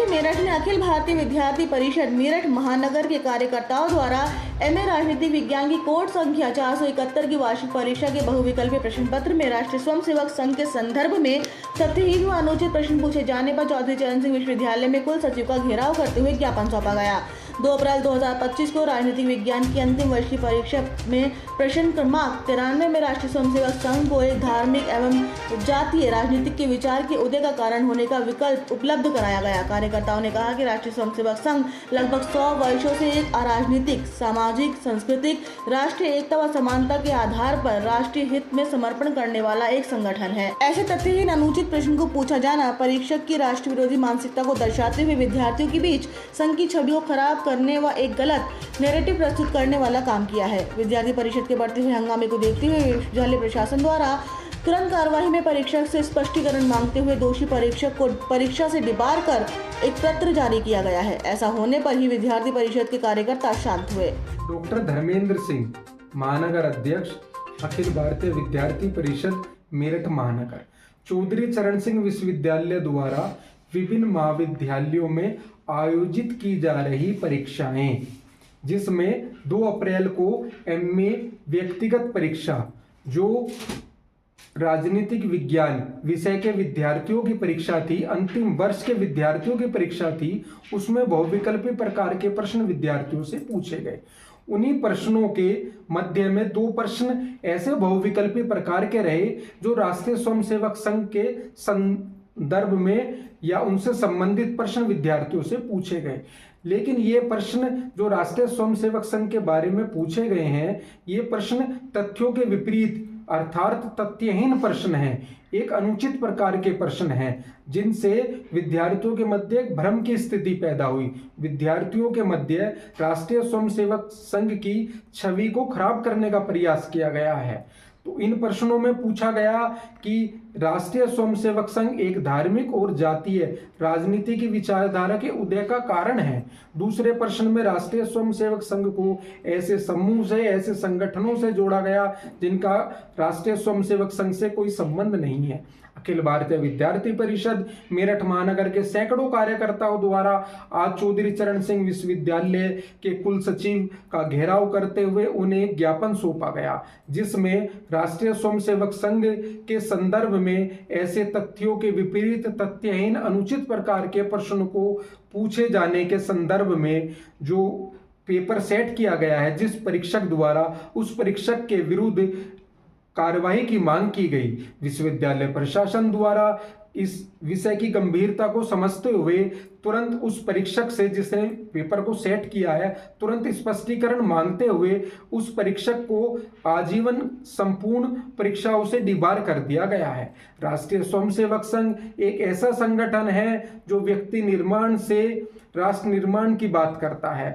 राजधानी मेरठ में अखिल भारतीय विद्यार्थी परिषद मेरठ महानगर के कार्यकर्ताओं द्वारा एमए राजनीतिक विज्ञान की कोड संख्या 471 की वार्षिक परीक्षा के बहुविकल्पीय प्रश्न पत्र में राष्ट्रीय स्वयंसेवक संघ के संदर्भ में तथ्यहीन व अनुचित प्रश्न पूछे जाने पर चौधरी चरण सिंह विश्वविद्यालय में कुल सचिव का घेराव करते हुए ज्ञापन सौंपा गया। 2 अप्रैल 2025 को राजनीतिक विज्ञान की अंतिम वर्ष की परीक्षा में प्रश्न क्रमांक 93 में राष्ट्रीय स्वयंसेवक संघ को एक धार्मिक एवं जातीय राजनीतिक के विचार के उदय का कारण होने का विकल्प उपलब्ध कराया गया। कार्यकर्ताओं ने कहा कि राष्ट्रीय स्वयंसेवक संघ लगभग 100 वर्षों से एक अराजनीतिक, सामाजिक, सांस्कृतिक, राष्ट्रीय एकता व समानता के आधार पर राष्ट्रीय हित में समर्पण करने वाला एक संगठन है। ऐसे तथ्यहीन अनुचित प्रश्न को पूछा जाना परीक्षक की राष्ट्र विरोधी मानसिकता को दर्शाते हुए विद्यार्थियों के बीच संघ की छवि को खराब करने व एक गलत नैरेटिव प्रस्तुत करने वाला काम किया है। विद्यार्थी परिषद के बढ़ते हुए हंगामे को देखते हुए विश्वविद्यालय प्रशासन द्वारा तुरंत कार्रवाई में परीक्षक से स्पष्टीकरण मांगते हुए दोषी परीक्षक को परीक्षा से डिबार कर एक पत्र जारी किया गया है। ऐसा होने पर ही विद्यार्थी परिषद के कार्यकर्ता शांत हुए। डॉक्टर धर्मेंद्र सिंह, महानगर अध्यक्ष, अखिल भारतीय विद्यार्थी परिषद मेरठ महानगर। चौधरी चरण सिंह विश्वविद्यालय द्वारा विभिन्न महाविद्यालयों में आयोजित की जा रही परीक्षाएं, जिसमें 2 अप्रैल को एमए व्यक्तिगत परीक्षा जो राजनीतिक विज्ञान विषय के विद्यार्थियों की परीक्षा थी, अंतिम वर्ष के विद्यार्थियों की परीक्षा थी, उसमें बहुविकल्पीय प्रकार के प्रश्न विद्यार्थियों से पूछे गए। उन्हीं प्रश्नों के मध्य में 2 प्रश्न ऐसे बहुविकल्पीय प्रकार के रहे जो राष्ट्रीय स्वयंसेवक संघ के संदर्भ में या उनसे संबंधित प्रश्न विद्यार्थियों से पूछे गए। लेकिन ये प्रश्न जो राष्ट्रीय स्वयंसेवक संघ के बारे में पूछे गए हैं, ये प्रश्न तथ्यों के विपरीत अर्थात तथ्यहीन प्रश्न हैं, एक अनुचित प्रकार के प्रश्न हैं, जिनसे विद्यार्थियों के मध्य एक भ्रम की स्थिति पैदा हुई। विद्यार्थियों के मध्य राष्ट्रीय स्वयंसेवक संघ की छवि को खराब करने का प्रयास किया गया है। तो इन प्रश्नों में पूछा गया कि राष्ट्रीय स्वयंसेवक संघ एक धार्मिक और जातीय राजनीति की विचारधारा के उदय का कारण है। दूसरे प्रश्न में राष्ट्रीय स्वयंसेवक संघ को ऐसे समूह से, ऐसे संगठनों से जोड़ा गया जिनका राष्ट्रीय स्वयंसेवक संघ से कोई संबंध नहीं है। अखिल भारतीय विद्यार्थी परिषद मेरठ महानगर के सैकड़ों कार्यकर्ताओं द्वारा आज चौधरी चरण सिंह विश्वविद्यालय के कुल सचिव का घेराव करते हुए उन्हें ज्ञापन सौंपा गया, जिसमें राष्ट्रीय स्वयंसेवक संघ के संदर्भ में ऐसे तथ्यों के विपरीत तथ्यहीन अनुचित प्रकार के प्रश्न को पूछे जाने के संदर्भ में जो पेपर सेट किया गया है, जिस परीक्षक द्वारा उस परीक्षक के विरुद्ध कार्यवाही की मांग की गई। विश्वविद्यालय प्रशासन द्वारा इस विषय की गंभीरता को समझते हुए तुरंत उस परीक्षक से जिसने पेपर को सेट किया है, तुरंत स्पष्टीकरण मांगते हुए उस परीक्षक को आजीवन संपूर्ण परीक्षाओं से डिबार कर दिया गया है। राष्ट्रीय स्वयंसेवक संघ एक ऐसा संगठन है जो व्यक्ति निर्माण से राष्ट्र निर्माण की बात करता है।